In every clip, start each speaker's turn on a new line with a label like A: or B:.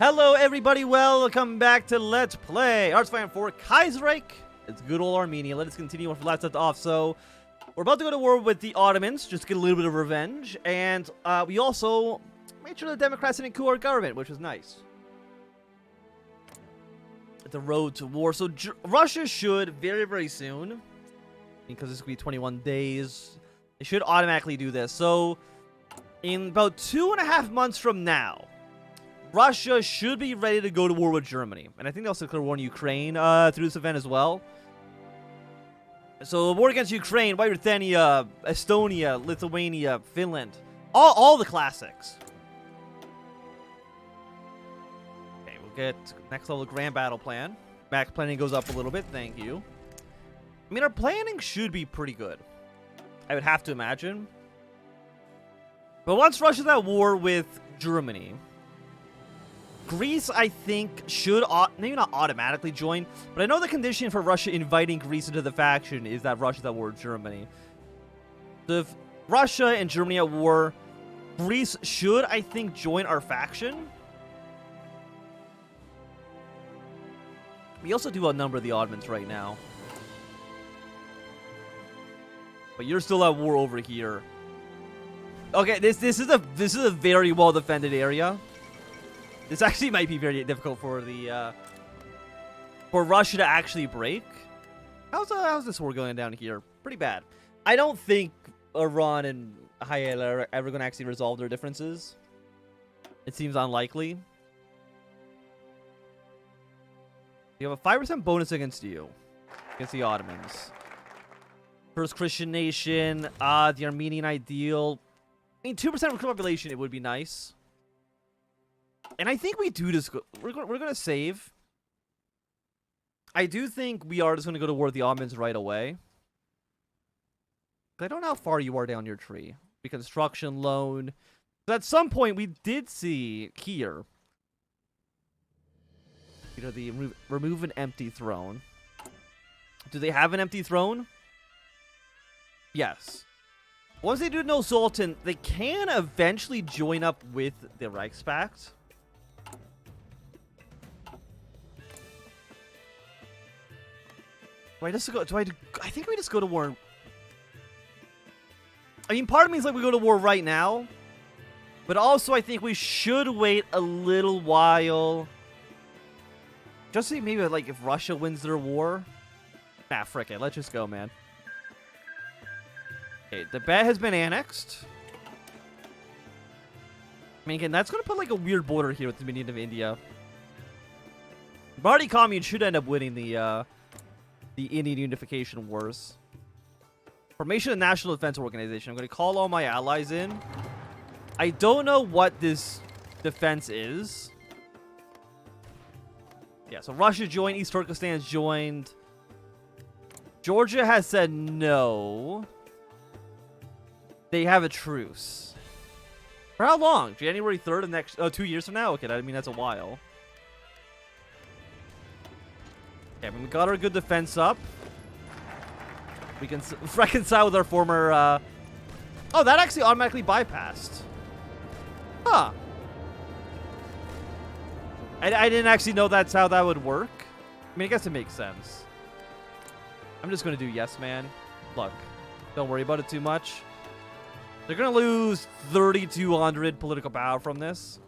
A: Hello everybody, welcome back to Let's Play HOI4 Kaiserreich. It's good old Armenia. Let us continue where we last left off. So, we're about to go to war with the Ottomans, just to get a little bit of revenge. And we also made sure the Democrats didn't coup our government, which was nice. The road to war. So, Russia should very, very soon, because this will be 21 days, they should automatically do this. So, in about 2.5 months from now, Russia should be ready to go to war with Germany. And I think they also declare war on Ukraine through this event as well. So, war against Ukraine, White Ruthenia, Estonia, Lithuania, Finland. All the classics. Okay, we'll get next level grand battle plan. Max planning goes up a little bit, thank you. I mean, our planning should be pretty good, I would have to imagine. But once Russia's at war with Germany, Greece, I think, should maybe not automatically join, but I know the condition for Russia inviting Greece into the faction is that Russia's at war with Germany. So if Russia and Germany at war, Greece should, I think, join our faction. We also do outnumber the Ottomans right now. But you're still at war over here. Okay, this is a very well defended area. This actually might be very difficult for the for Russia to actually break. How's this war going down here? Pretty bad. I don't think Iran and Hayel are ever going to actually resolve their differences. It seems unlikely. You have a 5% bonus against you, against the Ottomans. First Christian nation, the Armenian ideal. I mean, 2% of the population, it would be nice. And I think we do just go, we're going to save. I do think we are just going to go to war with the Ottomans right away. I don't know how far you are down your tree. Reconstruction loan. But at some point, we did see here, you know, the remove an empty throne. Do they have an empty throne? Yes. Once they do no Sultan, they can eventually join up with the Reichspakt. I think we just go to war. I mean, part of me is like we go to war right now. But also, I think we should wait a little while. Just see maybe like if Russia wins their war. Nah, frick it. Let's just go, man. Okay, Tibet has been annexed. I mean, again, that's going to put like a weird border here with the Dominion of India. Bharti Commune should end up winning the Indian Unification Wars. Formation of National Defense Organization. I'm going to call all my allies in. I don't know what this defense is. Yeah, so Russia joined. East Turkestan's joined. Georgia has said no. They have a truce. For how long? January 3rd of next... Oh, 2 years from now? Okay, I mean, that's a while. Okay, I mean, we got our good defense up. We can reconcile with our former... Oh, that actually automatically bypassed. Huh. I didn't actually know that's how that would work. I mean, I guess it makes sense. I'm just going to do yes, man. Look, don't worry about it too much. They're going to lose 3,200 political power from this.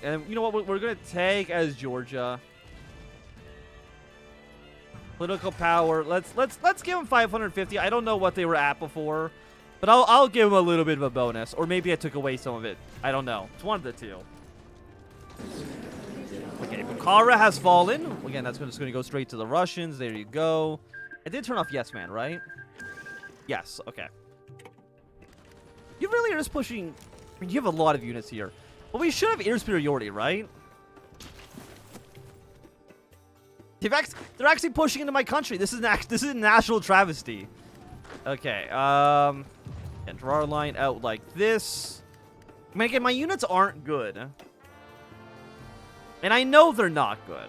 A: And you know what? We're going to take as Georgia. Political power. Let's give them 550. I don't know what they were at before, but I'll give them a little bit of a bonus, or maybe I took away some of it. I don't know. It's one of the two. Okay, Bukhara has fallen. Again, that's just going to go straight to the Russians. There you go. I did turn off yes, man, right? Yes, okay. You really are just pushing... I mean, you have a lot of units here. But we should have air superiority, right? They're actually pushing into my country. This is a national travesty. Okay, and draw our line out like this. I mean, again, my units aren't good. And I know they're not good.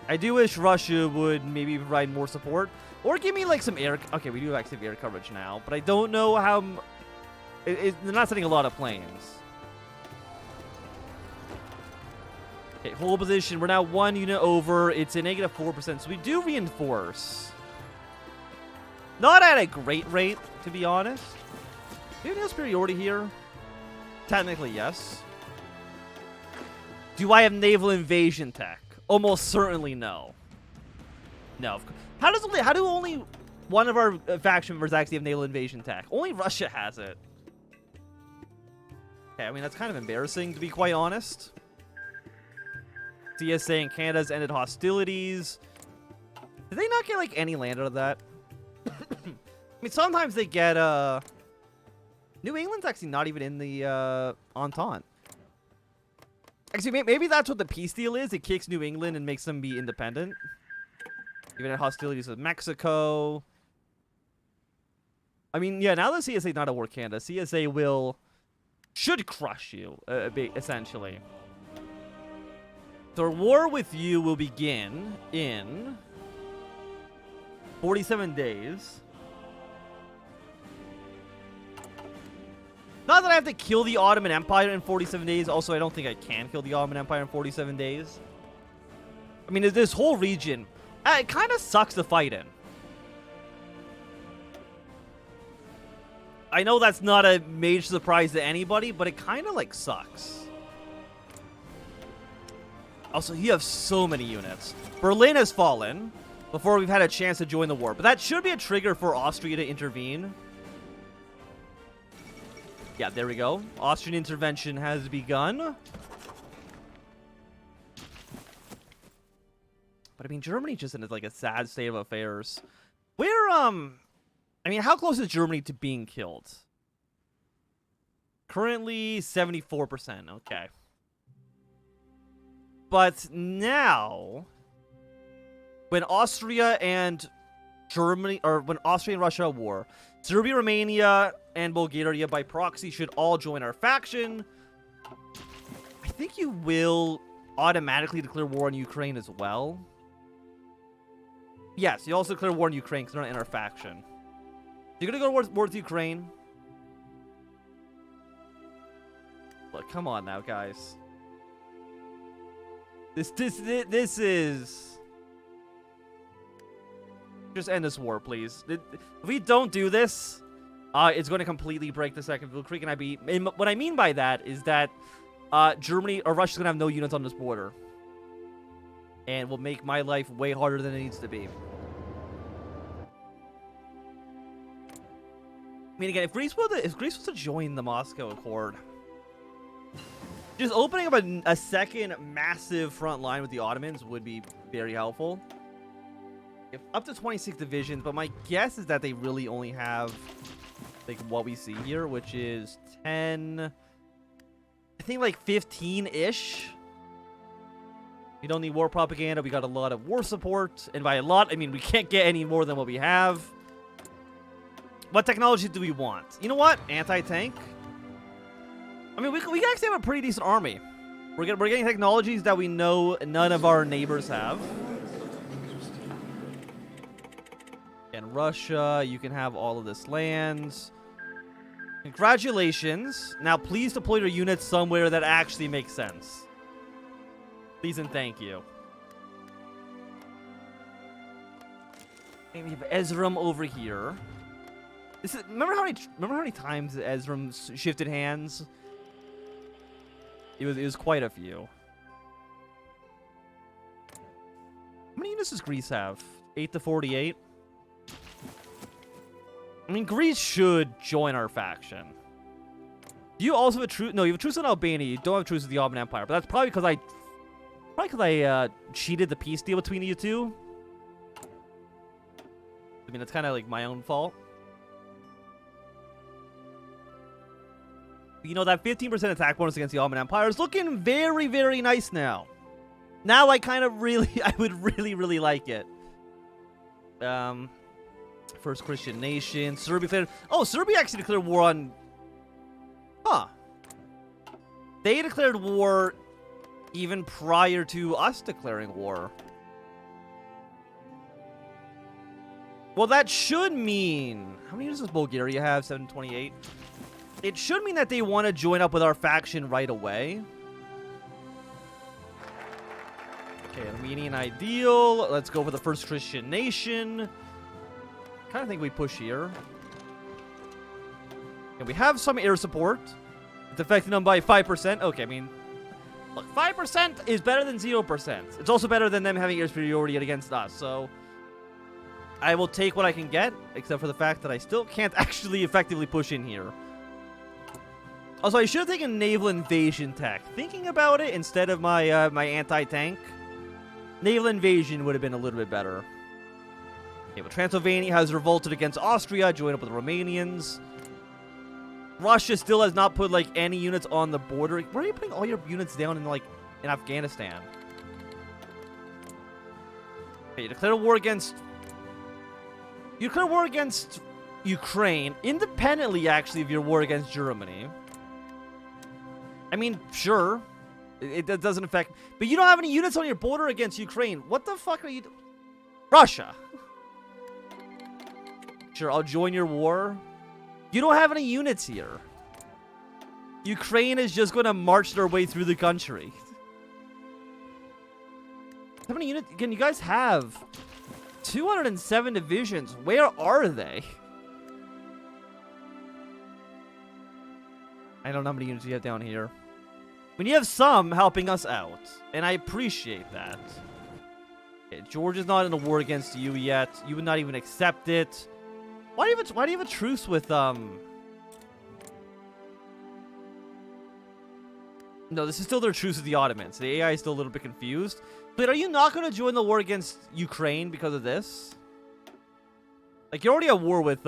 A: I do wish Russia would maybe provide more support. Or give me, like, some air... Okay, we do actually have air coverage now. But I don't know how... They're not sending a lot of planes. Okay, whole position. We're now 1 unit over. It's a negative 4%, so we do reinforce. Not at a great rate, to be honest. Do you have naval superiority here? Technically, yes. Do I have naval invasion tech? Almost certainly no. No. How do only one of our faction members actually have naval invasion tech? Only Russia has it. Okay, I mean, that's kind of embarrassing, to be quite honest. CSA and Canada's ended hostilities. Did they not get, like, any land out of that? I mean, sometimes they get, New England's actually not even in the, Entente. Actually, maybe that's what the peace deal is. It kicks New England and makes them be independent. Even at hostilities with Mexico. I mean, yeah, now that CSA not at war Canada, CSA should crush you, essentially. So our war with you will begin in 47 days. Not that I have to kill the Ottoman Empire in 47 days. Also, I don't think I can kill the Ottoman Empire in 47 days. I mean, this whole region, it kind of sucks to fight in. I know that's not a major surprise to anybody, but it kind of, like, sucks. Also, you have so many units. Berlin has fallen before we've had a chance to join the war. But that should be a trigger for Austria to intervene. Yeah, there we go. Austrian intervention has begun. But, I mean, Germany just in, like, a sad state of affairs. I mean, how close is Germany to being killed? Currently, 74%. Okay. But now, when Austria and Germany, or when Austria and Russia are at war, Serbia, Romania, and Bulgaria by proxy should all join our faction. I think you will automatically declare war on Ukraine as well. Yes, you also declare war on Ukraine because they're not in our faction. You're gonna go to war with Ukraine. Look, come on now, guys. This is... Just end this war, please. If we don't do this, it's going to completely break the Second Weltkrieg. And what I mean by that is that Germany or Russia's going to have no units on this border. And will make my life way harder than it needs to be. I mean, again, if Greece was to join the Moscow Accord, just opening up a second massive front line with the Ottomans would be very helpful. If up to 26 divisions, but my guess is that they really only have, like, what we see here, which is 10, I think, like, 15-ish. We don't need war propaganda. We got a lot of war support. And by a lot, I mean we can't get any more than what we have. What technology do we want? You know what? Anti-tank. I mean, we actually have a pretty decent army. We're getting technologies that we know none of our neighbors have. And Russia, you can have all of this land. Congratulations. Now, please deploy your units somewhere that actually makes sense. Please and thank you. And we have Ezram over here. Remember how many times Ezram shifted hands? It was quite a few. How many units does Greece have? 8 to 48. I mean, Greece should join our faction. Do you also have a truce? No, you have a truce with Albania. You don't have a truce with the Ottoman Empire. But that's probably because I cheated the peace deal between you two. I mean, it's kind of like my own fault. You know, that 15% attack bonus against the Ottoman Empire is looking very, very nice now. Now I would really like it. First Christian nation. Serbia declared... Oh, Serbia actually declared war on... Huh. They declared war even prior to us declaring war. Well, that should mean... How many units does Bulgaria have? 728? It should mean that they want to join up with our faction right away. Okay, Armenian ideal. Let's go for the first Christian nation. Kind of think we push here. And we have some air support. It's affecting them by 5%. Okay, I mean, look, 5% is better than 0%. It's also better than them having air superiority against us. So I will take what I can get, except for the fact that I still can't actually effectively push in here. Also, I should have taken naval invasion tech. Thinking about it, instead of my my anti-tank, naval invasion would have been a little bit better. Okay, but Transylvania has revolted against Austria, joined up with the Romanians. Russia still has not put, like, any units on the border. Where are you putting all your units down in, like, in Afghanistan? Okay, you declare a war against... You declare war against Ukraine, independently, actually, of your war against Germany. I mean, sure. It doesn't affect... But you don't have any units on your border against Ukraine. What the fuck are you... Russia. Sure, I'll join your war. You don't have any units here. Ukraine is just going to march their way through the country. How many units can you guys have? 207 divisions. Where are they? I don't know how many units you have down here. When you have some helping us out, and I appreciate that. Okay, Georgia's not in a war against you yet. You would not even accept it. Why do you have a truce with No, this is still their truce with the Ottomans. The AI is still a little bit confused. But are you not going to join the war against Ukraine because of this? Like, you're already at war with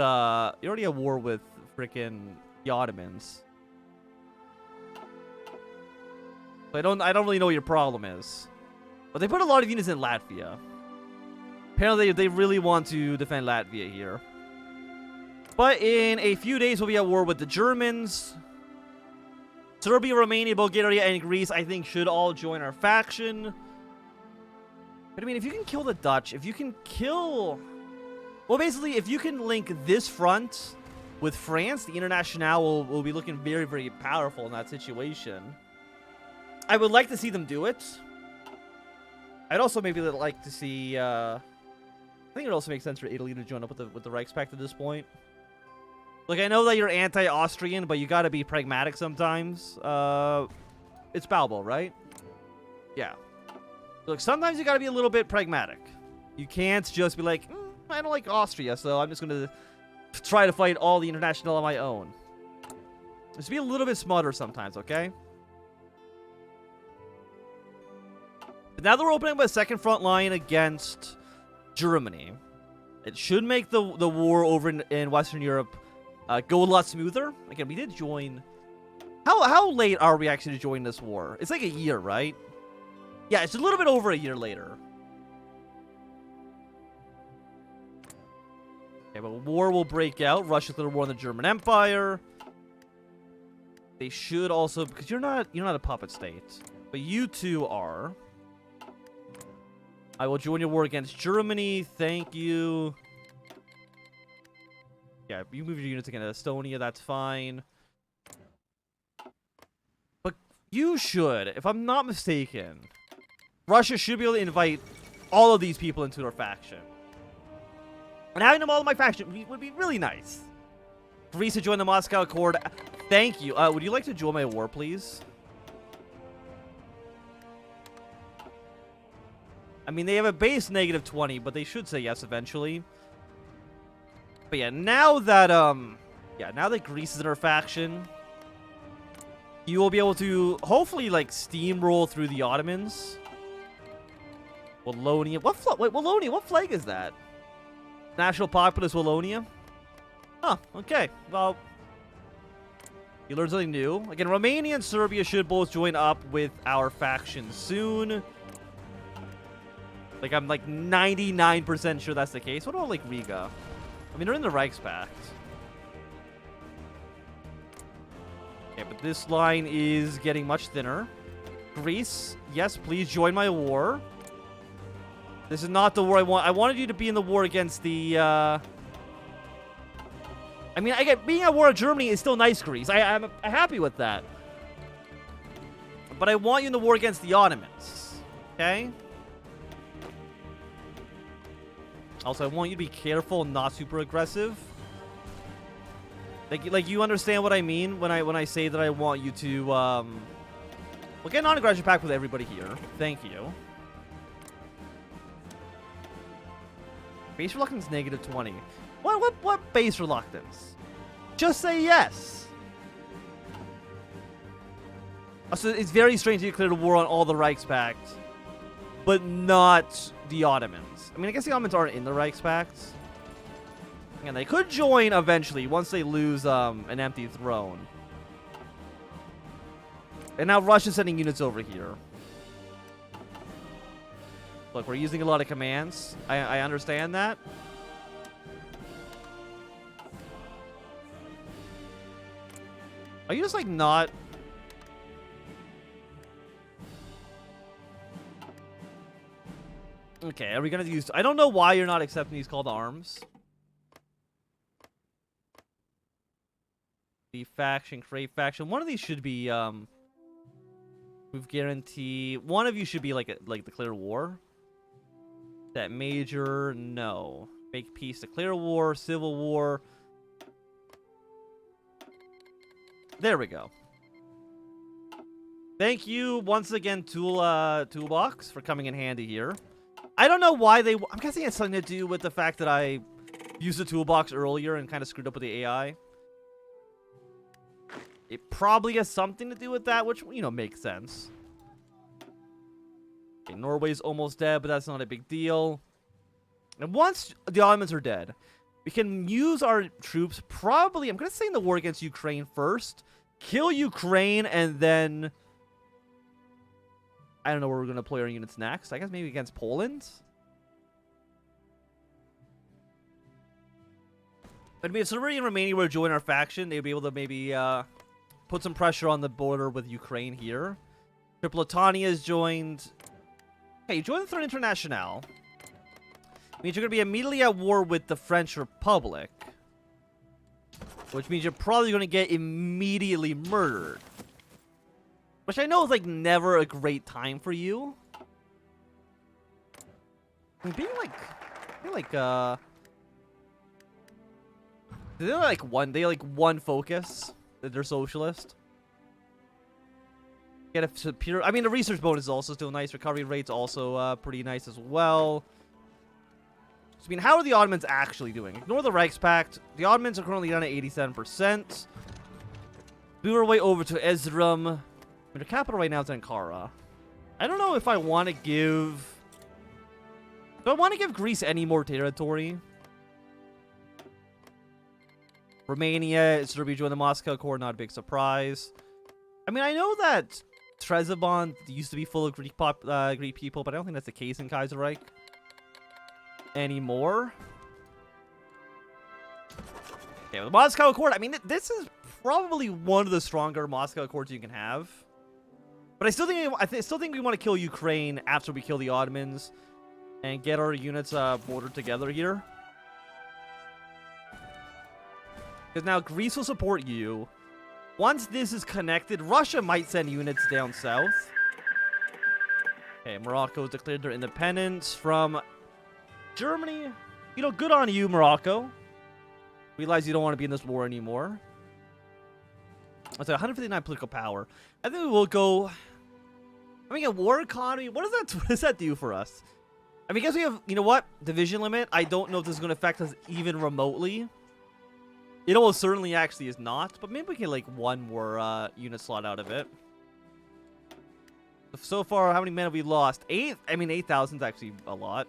A: freaking the Ottomans. So I don't really know what your problem is. But they put a lot of units in Latvia. Apparently they really want to defend Latvia here. But in a few days, we'll be at war with the Germans. Serbia, Romania, Bulgaria, and Greece, I think, should all join our faction. But I mean, if you can kill the Dutch, if you can kill... Well, basically, if you can link this front with France, the Internationale will be looking very, very powerful in that situation. I would like to see them do it. I'd also maybe like to see... I think it also makes sense for Italy to join up with the Reichspakt at this point. Like, I know that you're anti-Austrian, but you gotta be pragmatic sometimes. It's Balbo, right? Yeah. Look, sometimes you gotta be a little bit pragmatic. You can't just be like, I don't like Austria, so I'm just gonna try to fight all the International on my own. Just be a little bit smarter sometimes, okay? But now that we're opening up a second front line against Germany, it should make the war over in Western Europe go a lot smoother. Again, we did join... How late are we actually to join this war? It's like a year, right? Yeah, it's a little bit over a year later. Okay, but war will break out. Russia's going to war on the German Empire. They should also... Because you're not a puppet state. But you two are. I will join your war against Germany. Thank you. Yeah, you move your units against Estonia, that's fine. But you should, if I'm not mistaken, Russia should be able to invite all of these people into their faction. And having them all in my faction would be really nice. Greece to join the Moscow Accord. Thank you. Would you like to join my war, please? I mean, they have a base -20, but they should say yes eventually. But yeah, now that Greece is in our faction, you will be able to hopefully like steamroll through the Ottomans. Wallonia, Wallonia, what flag is that? National Populist Wallonia. Huh. Okay. Well, you learned something new. Again, Romania and Serbia should both join up with our faction soon. Like, I'm like 99% sure that's the case. What about like Riga? I mean, they're in the Reichspakt. Okay, but this line is getting much thinner. Greece, yes, please join my war. This is not the war I want. I wanted you to be in the war against the, I mean, being at war with Germany is still nice, Greece. I'm happy with that. But I want you in the war against the Ottomans. Okay? Also, I want you to be careful and not super aggressive. Like you understand what I mean when I say that I want you to well, get a non-aggression pact with everybody here. Thank you. Base reluctance -20. What base reluctance? Just say yes. Also, it's very strange you declared a war on all the Reichspakt, but not the Ottomans. I mean, I guess the Ottomans aren't in the Reichspakt. And they could join eventually once they lose an empty throne. And now Russia's sending units over here. Look, we're using a lot of commands. I understand that. Are you just like not... Okay, are we gonna use... I don't know why you're not accepting these call to arms. The faction, create faction. One of these should be, move guarantee. One of you should be like declare war. That major, no. Make peace, declare war, civil war. There we go. Thank you once again, Toolbox, for coming in handy here. I don't know why they... I'm guessing it's something to do with the fact that I used the Toolbox earlier and kind of screwed up with the AI. It probably has something to do with that, which, you know, makes sense. Okay, Norway's almost dead, but that's not a big deal. And once the Ottomans are dead, we can use our troops probably... I'm going to say in the war against Ukraine first. Kill Ukraine, and then... I don't know where we're going to deploy our units next. I guess maybe against Poland? But if Serbia and Romania were to join our faction, they'd be able to maybe put some pressure on the border with Ukraine here. Tripolitania has joined... Okay, you joined the Third Internationale. Means you're going to be immediately at war with the French Republic. Which means you're probably going to get immediately murdered. Which I know is, like, never a great time for you. I mean, being like, one focus that they're socialist. Get a superior... I mean, the research bonus is also still nice. Recovery rate's also pretty nice as well. So, I mean, how are the Ottomans actually doing? Ignore the Reichspakt. The Ottomans are currently down at 87%. Move our way over to Ezrum. I mean, their capital right now is Ankara. I don't know if I want to give... Do I want to give Greece any more territory? Romania, Serbia joined the Moscow Accord, not a big surprise. I mean, I know that Trebizond used to be full of Greek people, but I don't think that's the case in Kaiserreich anymore. Okay, the Moscow Accord, I mean, this is probably one of the stronger Moscow Accords you can have. But I still think we want to kill Ukraine after we kill the Ottomans and get our units bordered together here. Because now Greece will support you. Once this is connected, Russia might send units down south. Okay, Morocco declared their independence from Germany. You know, good on you, Morocco. Realize you don't want to be in this war anymore. Let's say 159 political power. I think we will go... I mean, a war economy, what does that do for us? I mean, I guess we have, you know what? Division limit. I don't know if this is going to affect us even remotely. It almost certainly actually is not, but maybe we can like one more unit slot out of it. So far, how many men have we lost? 8? I mean, 8,000 is actually a lot.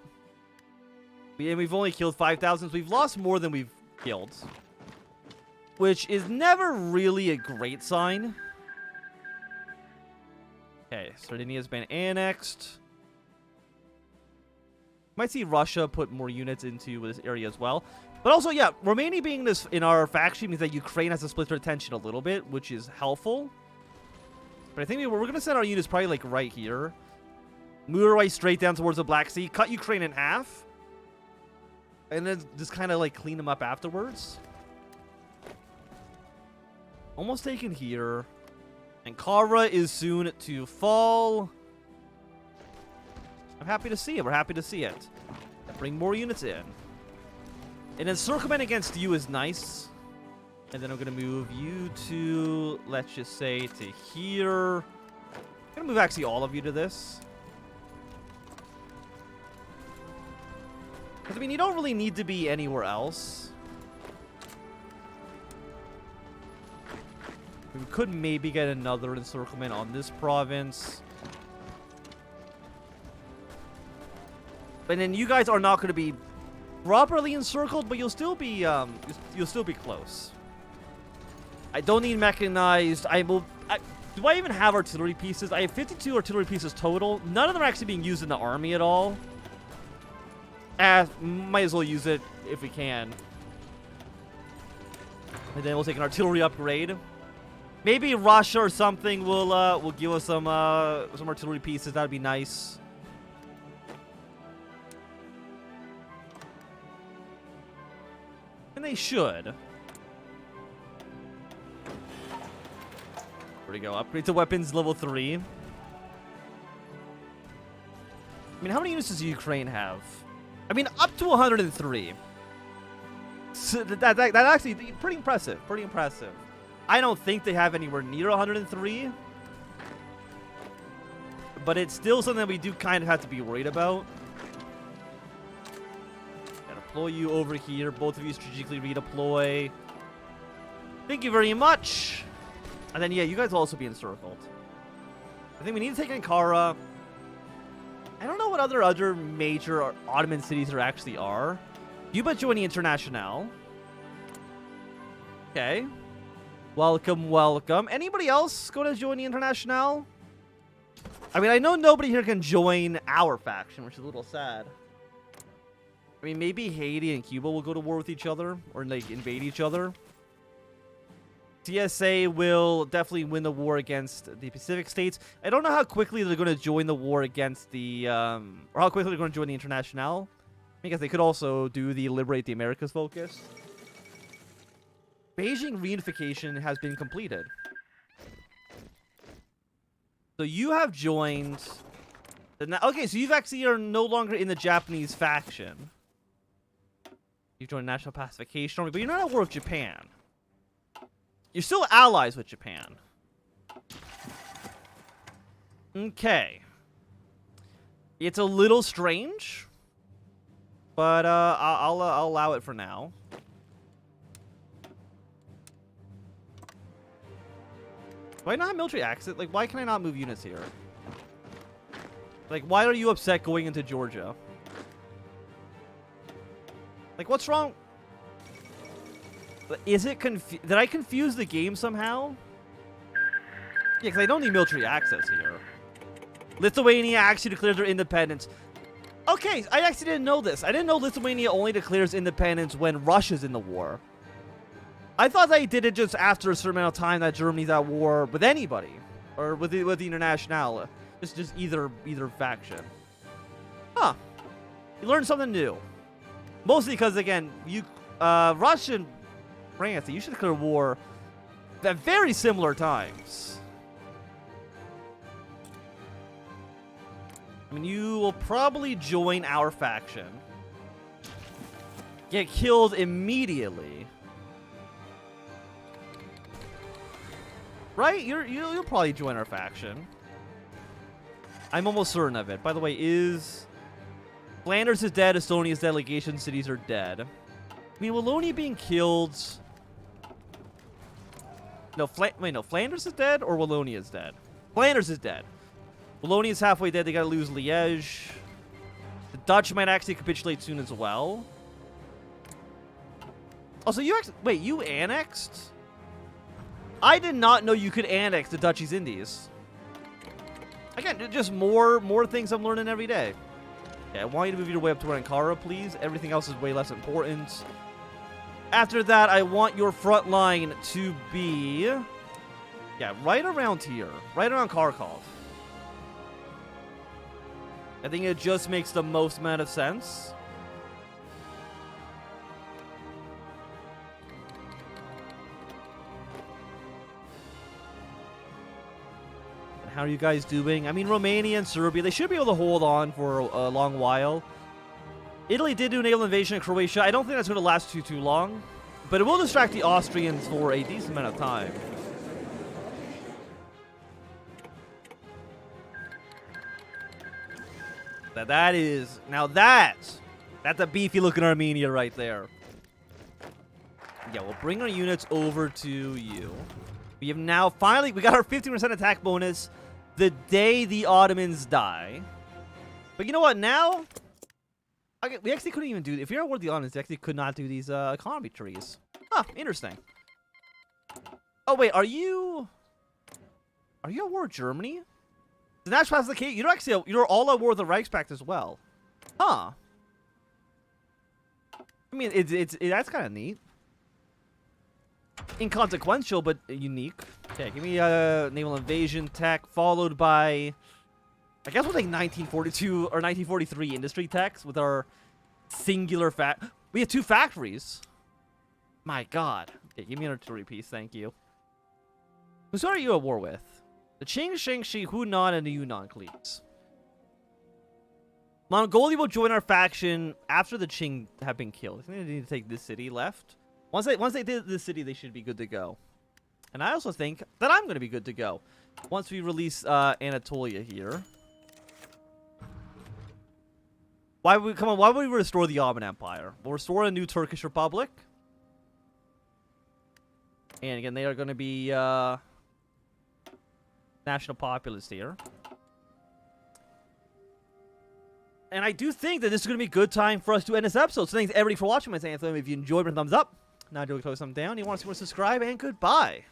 A: And we've only killed 5,000, so we've lost more than we've killed. Which is never really a great sign. Okay, Sardinia's been annexed. Might see Russia put more units into this area as well. But also, yeah, Romania being this in our faction means that Ukraine has to split their attention a little bit, which is helpful. But I think we're going to send our units probably like right here. Move our way straight down towards the Black Sea. Cut Ukraine in half. And then just kind of like clean them up afterwards. Almost taken here. Ankara is soon to fall. I'm happy to see it. We're happy to see it. Bring more units in. An encirclement against you is nice. And then I'm going to move you to, let's just say, to here. I'm going to move actually all of you to this. Because, I mean, you don't really need to be anywhere else. We could maybe get another encirclement on this province. And then you guys are not going to be properly encircled, but you'll still be close. I don't need mechanized. Do I even have artillery pieces? I have 52 artillery pieces total. None of them are actually being used in the army at all. Might as well use it if we can. And then we'll take an artillery upgrade. Maybe Russia or something will give us some artillery pieces. That'd be nice. And they should. There we go. Upgrade to weapons level 3. I mean, how many units does Ukraine have? I mean, up to 103. So that actually pretty impressive. Pretty impressive. I don't think they have anywhere near 103. But it's still something that we do kind of have to be worried about. Deploy you over here. Both of you strategically redeploy. Thank you very much. And then, yeah, you guys will also be encircled. I think we need to take Ankara. I don't know what other major Ottoman cities there actually are. You but join the Internationale. Okay. Welcome, welcome. Anybody else going to join the Internationale? I mean, I know nobody here can join our faction, which is a little sad. I mean, maybe Haiti and Cuba will go to war with each other, or like invade each other. TSA will definitely win the war against the Pacific states. I don't know how quickly they're going to join the war against the, or how quickly they're going to join the Internationale. I guess they could also do the Liberate the Americas focus. Beijing reunification has been completed. So you have joined. Okay, so you've actually are no longer in the Japanese faction. You've joined National Pacification Army, but you're not at war with Japan. You're still allies with Japan. Okay. It's a little strange, but I'll allow it for now. Do I not have military access? Like, why can I not move units here? Like, why are you upset going into Georgia? Like, what's wrong? Is it did I confuse the game somehow? Yeah, because I don't need military access here. Lithuania actually declared their independence. Okay, I actually didn't know this. I didn't know Lithuania only declares independence when Russia's in the war. I thought they did it just after a certain amount of time that Germany's at war with anybody. Or with the Internationale. Just either faction. Huh. You learned something new. Mostly because, again, Russia and France, you should declare war at very similar times. I mean, you will probably join our faction. Get killed immediately. Right? You'll probably join our faction. I'm almost certain of it. By the way, Flanders is dead. Estonia's delegation cities are dead. I mean, Wallonia being killed. No, Flanders is dead or Wallonia is dead? Flanders is dead. Wallonia is halfway dead. They gotta lose Liège. The Dutch might actually capitulate soon as well. Also, you annexed? I did not know you could annex the Dutch East Indies. Again, just more things I'm learning every day. Yeah, I want you to move your way up to Ankara, please. Everything else is way less important. After that, I want your front line to be... yeah, right around here. Right around Kharkov. I think it just makes the most amount of sense. How are you guys doing? I mean, Romania and Serbia, they should be able to hold on for a long while. Italy did do a naval invasion of Croatia. I don't think that's going to last too long, but it will distract the Austrians for a decent amount of time. That's a beefy looking Armenia right there. Yeah, we'll bring our units over to you. We have now finally, we got our 15% attack bonus the day the Ottomans die. But you know what, now, okay, we actually couldn't even do, if you're at war with the Ottomans, we actually could not do these economy trees. Huh, interesting. Oh wait, are you at war with Germany? The national has the case. You're all at war with the Reichspakt as well. Huh. I mean, that's kind of neat. Inconsequential, but unique. Okay, give me a naval invasion tech, followed by, I guess we'll take 1942 or 1943 industry techs with our singular we have 2 factories. My God. Okay, give me an artillery piece, thank you. Who are you at war with? The Qing, Shangxi, Hunan, and the Yunnan cliques. Mongolia will join our faction after the Qing have been killed. I think they need to take this city left. Once they did this city, they should be good to go. And I also think that I'm going to be good to go once we release Anatolia here. Why would we restore the Ottoman Empire? We'll restore a new Turkish Republic. And again, they are going to be national populist here. And I do think that this is going to be a good time for us to end this episode. So thanks everybody for watching my Anthem. If you enjoyed, give it a thumbs up. Now do a close thumb down. You want to see more, subscribe, and goodbye.